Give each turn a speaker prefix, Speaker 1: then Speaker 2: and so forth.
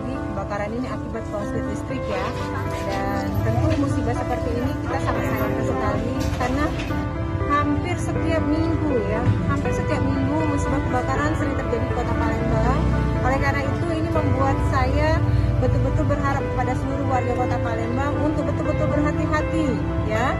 Speaker 1: terjadi kebakaran ini akibat korslet listrik ya. Dan tentu musibah seperti ini kita sangat sayangkan sekali karena hampir setiap minggu musibah kebakaran sering terjadi di Kota Palembang. Oleh karena itu ini membuat saya betul-betul berharap kepada seluruh warga Kota Palembang untuk betul-betul berhati-hati ya.